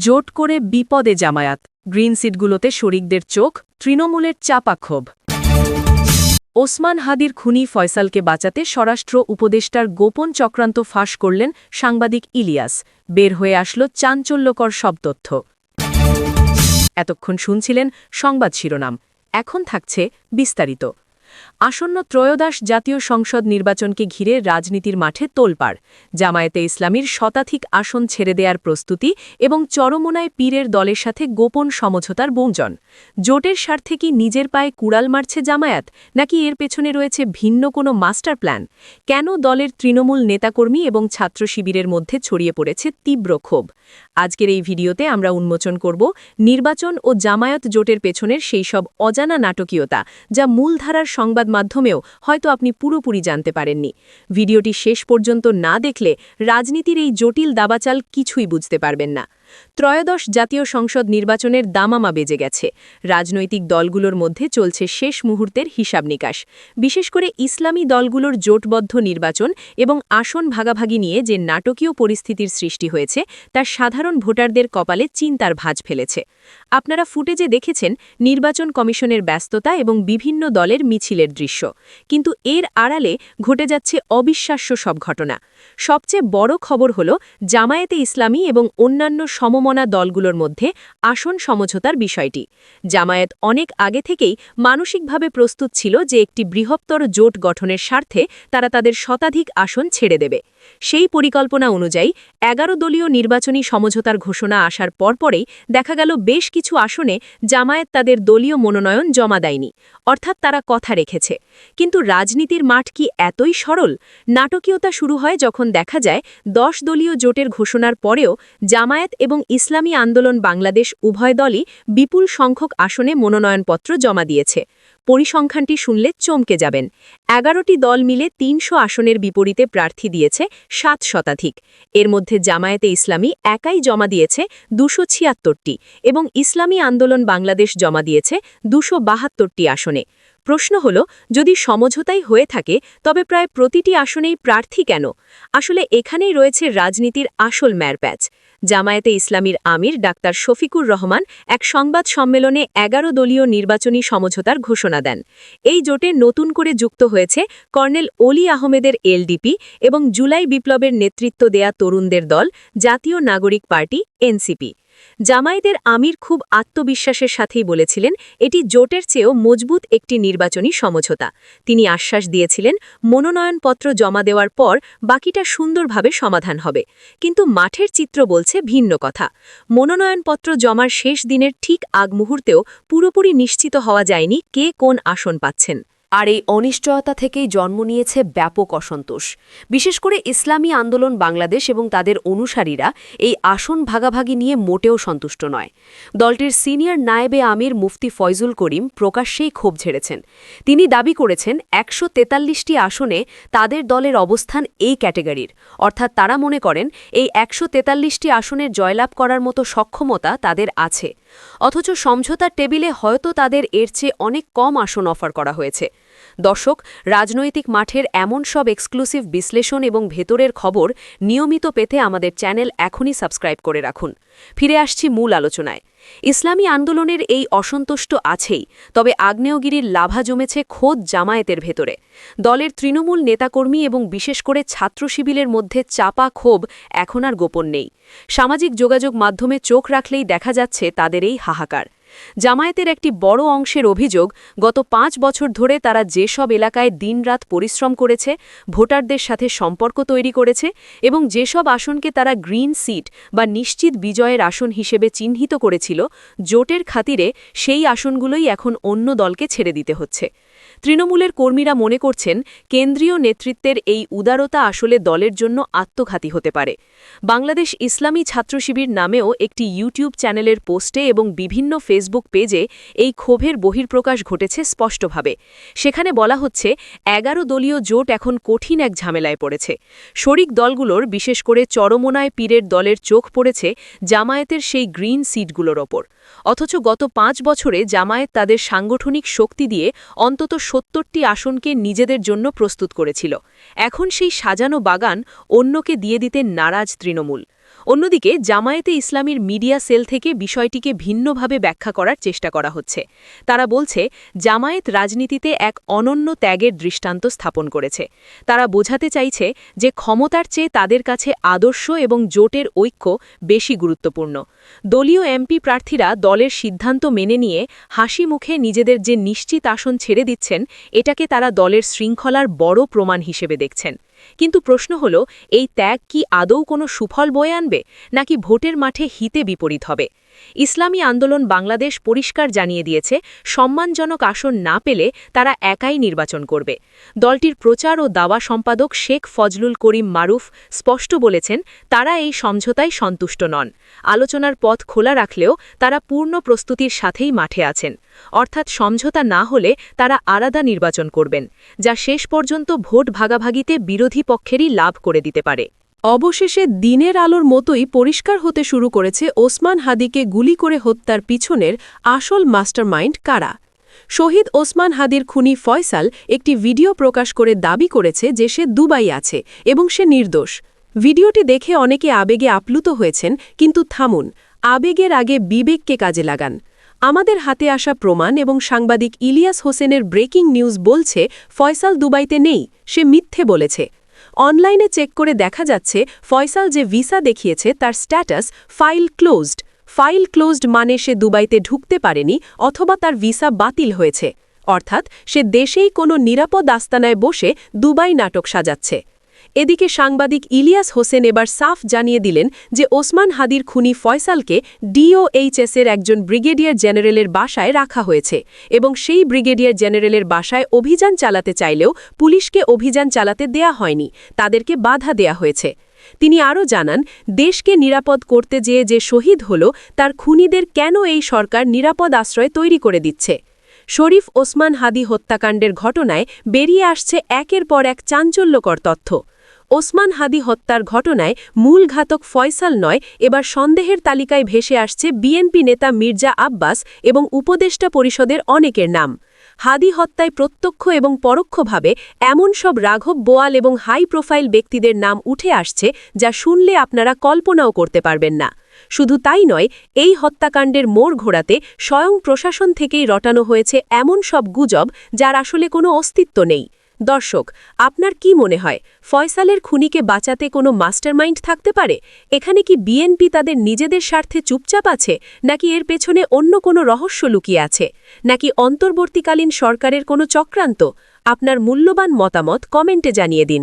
জোট করে বিপদে জামায়াত, গ্রিন সিটগুলোতে শরিকদের চোখ, তৃণমূলের চাপা ক্ষোভ। ওসমান হাদির খুনি ফয়সালকে বাঁচাতে স্বরাষ্ট্র উপদেষ্টার গোপন চক্রান্ত ফাঁস করলেন সাংবাদিক ইলিয়াস। বের হয়ে আসলো চাঞ্চল্যকর সব তথ্য। এতক্ষণ শুনছিলেন সংবাদ শিরোনাম, এখন থাকছে বিস্তারিত। আসন্ন ত্রয়োদশ জাতীয় সংসদ নির্বাচনকে ঘিরে রাজনীতির মাঠে তোলপাড়। জামায়াতে ইসলামীর শতাধিক আসন ছেড়ে দেওয়ার প্রস্তুতি এবং চরমোনায় পীরের দলের সাথে গোপন সমঝোতার গুঞ্জন। জোটের স্বার্থে কি নিজের পায়ে কুড়াল মারছে জামায়াত, নাকি এর পেছনে রয়েছে ভিন্ন কোনো মাস্টার প্ল্যান? কেন দলের তৃণমূল নেতাকর্মী এবং ছাত্র শিবিরের মধ্যে ছড়িয়ে পড়েছে তীব্র ক্ষোভ? আজকের এই ভিডিওতে আমরা উন্মোচন করব নির্বাচন ও জামায়াত জোটের পেছনের সেই সব অজানা নাটকীয়তা, যা মূলধারার সংবাদ মাধ্যমেও হয়তো আপনি পুরোপুরি জানতে পারেননি। ভিডিওটি শেষ পর্যন্ত না দেখলে রাজনীতির এই জটিল দাবাচাল কিছুই বুঝতে পারবেন না। ত্রয়োদশ জাতীয় সংসদ নির্বাচনের দামামা বেজে গেছে। রাজনৈতিক দলগুলোর মধ্যে চলছে শেষ মুহূর্তের হিসাব নিকাশ। বিশেষ করে ইসলামী দলগুলোর জোটবদ্ধ নির্বাচন এবং আসন ভাগাভাগি নিয়ে যে নাটকীয় পরিস্থিতির সৃষ্টি হয়েছে, তা সাধারণ ভোটারদের কপালে চিন্তার ভাঁজ ফেলেছে। আপনারা ফুটেজে দেখেছেন নির্বাচন কমিশনের ব্যস্ততা এবং বিভিন্ন দলের মিছিলের দৃশ্য, কিন্তু এর আড়ালে ঘটে যাচ্ছে অবিশ্বাস্য সব ঘটনা। সবচেয়ে বড় খবর হল জামায়াতে ইসলামী এবং অন্যান্য সমমনা দলগুলোর মধ্যে আসন সমঝোতার বিষয়টি। জামায়াত অনেক আগে থেকেই মানসিকভাবে প্রস্তুত ছিল যে একটি বৃহত্তর জোট গঠনের স্বার্থে তারা তাদের শতাধিক আসন ছেড়ে দেবে। সেই পরিকল্পনা অনুযায়ী 11 দলীয় নির্বাচনী সমঝোতার ঘোষণা আসার পরপরেই দেখা গেল বেশ কিছু আসনে জামায়াত তাদের দলীয় মনোনয়ন জমা দেয়নি, অর্থাৎ তারা কথা রেখেছে। কিন্তু রাজনীতির মাঠ কি এতই সরল? নাটকীয়তা শুরু হয় যখন দেখা যায় 10 দলীয় জোটের ঘোষণার পরেও জামায়াত এবং ইসলামী আন্দোলন বাংলাদেশ উভয় দলই বিপুল সংখ্যক আসনে মনোনয়নপত্র জমা দিয়েছে। পরিসংখ্যানটি শুনলে চমকে যাবেন। 11টি দল মিলে 300 আসনের বিপরীতে প্রার্থী দিয়েছে 7 শতাধিক। এর মধ্যে জামায়াতে ইসলামী একাই জমা দিয়েছে 276টি এবং ইসলামী আন্দোলন বাংলাদেশ জমা দিয়েছে 272টি আসনে। প্রশ্ন হল, যদি সমঝোতাই হয়ে থাকে তবে প্রায় প্রতিটি আসনেই প্রার্থী কেন? আসলে এখানেই রয়েছে রাজনীতির আসল ম্যারপ্যাচ। জামায়াতে ইসলামীর আমির ডাক্তার শফিকুর রহমান এক সংবাদ সম্মেলনে 11 দলীয় নির্বাচনী সমঝোতার ঘোষণা দেন। এই জোটে নতুন করে যুক্ত হয়েছে কর্নেল অলি আহমেদের এলডিপি এবং জুলাই বিপ্লবের নেতৃত্ব দেয়া তরুণদের দল জাতীয় নাগরিক পার্টি এনসিপি। জামায়াতের আমির খুব আত্মবিশ্বাসের সাথেই বলেছিলেন এটি জোটের চেয়েও মজবুত একটি নির্বাচনী সমঝোতা। তিনি আশ্বাস দিয়েছিলেন মনোনয়নপত্র জমা দেওয়ার পর বাকিটা সুন্দরভাবে সমাধান হবে। কিন্তু মাঠের চিত্র বলছে ভিন্ন কথা। মনোনয়নপত্র জমার শেষ দিনের ঠিক আগ মুহূর্তেও পুরোপুরি নিশ্চিত হওয়া যায়নি কে কোন আসন পাচ্ছেন। আর এই অনিশ্চয়তা থেকেই জন্ম নিয়েছে ব্যাপক অসন্তোষ। বিশেষ করে ইসলামী আন্দোলন বাংলাদেশ এবং তাদের অনুসারীরা এই আসন ভাগাভাগি নিয়ে মোটেও সন্তুষ্ট নয়। দলটির সিনিয়র নায়েবে আমির মুফতি ফয়জুল করিম প্রকাশ্যেই ক্ষোভ ঝেড়েছেন। তিনি দাবি করেছেন 143টি আসনে তাদের দলের অবস্থান এই ক্যাটেগরির, অর্থাৎ তারা মনে করেন এই 143টি আসনের জয়লাভ করার মতো সক্ষমতা তাদের আছে। অথচ সমঝোতার টেবিলে হয়তো তাদের এর চেয়ে অনেক কম আসন অফার করা হয়েছে। দর্শক, রাজনৈতিক মাঠের এমন সব এক্সক্লুসিভ বিশ্লেষণ এবং ভেতরের খবর নিয়মিত পেতে আমাদের চ্যানেল এখনই সাবস্ক্রাইব করে রাখুন। ফিরে আসছি মূল আলোচনায়। ইসলামী আন্দোলনের এই অসন্তুষ্ট আছেই, তবে আগ্নেয়গিরির লাভা জমেছে খোদ জামায়াতের ভেতরে। দলের তৃণমূল নেতাকর্মী এবং বিশেষ করে ছাত্র শিবিরের মধ্যে চাপা ক্ষোভ এখন আর গোপন নেই। সামাজিক যোগাযোগ মাধ্যমে চোখ রাখলেই দেখা যাচ্ছে তাদের এই হাহাকার। জামায়াতের একটি বড় অংশের অভিযোগ, গত 5 বছর ধরে তারা যেসব এলাকায় দিনরাত পরিশ্রম করেছে, ভোটারদের সাথে সম্পর্ক তৈরি করেছে এবং যেসব আসনকে তারা গ্রিন সিট বা নিশ্চিত বিজয়ের আসন হিসেবে চিহ্নিত করেছিল, জোটের খাতিরে সেই আসনগুলোই এখন অন্য দলকে ছেড়ে দিতে হচ্ছে। তৃণমূলের কর্মীরা মনে করছেন কেন্দ্রীয় নেতৃত্বের এই উদারতা আসলে দলের জন্য আত্মঘাতী হতে পারে। বাংলাদেশ ইসলামী ছাত্র শিবির নামেও একটি ইউটিউব চ্যানেলের পোস্টে এবং বিভিন্ন ফেসবুক পেজে এই ক্ষোভের বহির্প্রকাশ ঘটেছে স্পষ্টভাবে। সেখানে বলা হচ্ছে 11 দলীয় জোট এখন কঠিন এক ঝামেলায় পড়েছে। শরিক দলগুলোর, বিশেষ করে চরমোনায় পীরের দলের চোখ পড়েছে জামায়াতের সেই গ্রিন সিটগুলোর ওপর। অথচ গত 5 বছরে জামায়াত তাদের সাংগঠনিক শক্তি দিয়ে অন্তত 70টি আসনকে নিজেদের জন্য প্রস্তুত করেছিল। এখন সেই সাজানো বাগান অন্যকে দিয়ে দিতে নারাজ তৃণমূল। অন্যদিকে জামায়াতে ইসলামীর মিডিয়া সেল থেকে বিষয়টিকে ভিন্নভাবে ব্যাখ্যা করার চেষ্টা করা হচ্ছে। তারা বলছে জামায়াত রাজনীতিতে এক অনন্য ত্যাগের দৃষ্টান্ত স্থাপন করেছে। তারা বোঝাতে চাইছে যে ক্ষমতার চেয়ে তাদের কাছে আদর্শ এবং জোটের ঐক্য বেশি গুরুত্বপূর্ণ। দলীয় এমপি প্রার্থীরা দলের সিদ্ধান্ত মেনে নিয়ে হাসি মুখে নিজেদের যে নিশ্চিত আসন ছেড়ে দিচ্ছেন, এটাকে তারা দলের শৃঙ্খলার বড় প্রমাণ হিসেবে দেখছেন। কিন্তু প্রশ্ন হল, এই ত্যাগ কি আদৌ কোনো সুফল বয়ে আনবে, নাকি ভোটের মাঠে হিতে বিপরীত হবে? ইসলামী আন্দোলন বাংলাদেশ পরিষ্কার জানিয়ে দিয়েছে, সম্মানজনক আসন না পেলে তারা একাই নির্বাচন করবে। দলটির প্রচার ও দাওয়া সম্পাদক শেখ ফজলুল করিম মারুফ স্পষ্ট বলেছেন, তারা এই সমঝোতায় সন্তুষ্ট নন। আলোচনার পথ খোলা রাখলেও তারা পূর্ণ প্রস্তুতির সাথেই মাঠে আছেন। অর্থাৎ সমঝোতা না হলে তারা আলাদা নির্বাচন করবেন, যা শেষ পর্যন্ত ভোট ভাগাভাগিতে বিরোধী পক্ষেরই লাভ করে দিতে পারে। অবশেষে দিনের আলোর মতোই পরিষ্কার হতে শুরু করেছে ওসমান হাদিকে গুলি করে হত্যার পিছনের আসল মাস্টারমাইন্ড কারা। শহীদ ওসমান হাদির খুনি ফয়সাল একটি ভিডিও প্রকাশ করে দাবি করেছে যে সে দুবাই আছে এবং সে নির্দোষ। ভিডিওটি দেখে অনেকে আবেগে আপ্লুত হয়েছেন, কিন্তু থামুন, আবেগের আগে বিবেককে কাজে লাগান। আমাদের হাতে আসা প্রমাণ এবং সাংবাদিক ইলিয়াস হোসেনের ব্রেকিং নিউজ বলছে ফয়সাল দুবাইতে নেই, সে মিথ্যে বলেছে। অনলাইনে চেক করে দেখা যাচ্ছে ফয়সাল যে ভিসা দেখিয়েছে তার status file closed. File closed মানে সে দুবাইতে ঢুকতে পারেনি অথবা তার ভিসা বাতিল হয়েছে, অর্থাৎ সে দেশেই কোনো নিরাপদ আস্তানায় বসে দুবাই নাটক সাজাচ্ছে। এদিকে সাংবাদিক ইলিয়াস হোসেন এবার সাফ জানিয়ে দিলেন যে ওসমান হাদির খুনি ফয়সালকে ডিওএইচএসের একজন ব্রিগেডিয়ার জেনারেলের বাসায় রাখা হয়েছে এবং সেই ব্রিগেডিয়ার জেনারেলের বাসায় অভিযান চালাতে চাইলেও পুলিশকে অভিযান চালাতে দেয়া হয়নি, তাদেরকে বাধা দেয়া হয়েছে। তিনি আরও জানান, দেশকে নিরাপদ করতে যেয়ে যে শহীদ হল, তার খুনিদের কেন এই সরকার নিরাপদ আশ্রয় তৈরি করে দিচ্ছে। শরীফ ওসমান হাদি হত্যাকাণ্ডের ঘটনায় বেরিয়ে আসছে একের পর এক চাঞ্চল্যকর তথ্য। ওসমান হাদি হত্যার ঘটনায় মূল ঘাতক ফয়সাল নয়, এবার সন্দেহের তালিকায় ভেসে আসছে বিএনপি নেতা মির্জা আব্বাস এবং উপদেষ্টা পরিষদের অনেকের নাম। হাদি হত্যায় প্রত্যক্ষ এবং পরোক্ষভাবে এমন সব রাঘব বোয়াল এবং হাই প্রোফাইল ব্যক্তিদের নাম উঠে আসছে যা শুনলে আপনারা কল্পনাও করতে পারবেন না। শুধু তাই নয়, এই হত্যাকাণ্ডের মোড় ঘোরাতে স্বয়ং প্রশাসন থেকেই রটানো হয়েছে এমন সব গুজব যার আসলে কোনো অস্তিত্ব নেই। দর্শক, আপনার কি মনে হয়, ফয়সালের খুনিকে বাঁচাতে কোনো মাস্টারমাইন্ড থাকতে পারে? এখানে কি বিএনপি তাদের নিজেদের স্বার্থে চুপচাপ আছে, নাকি এর পেছনে অন্য কোনো রহস্য লুকিয়ে আছে, নাকি অন্তর্বর্তীকালীন সরকারের কোনো চক্রান্ত? আপনার মূল্যবান মতামত কমেন্টে জানিয়ে দিন।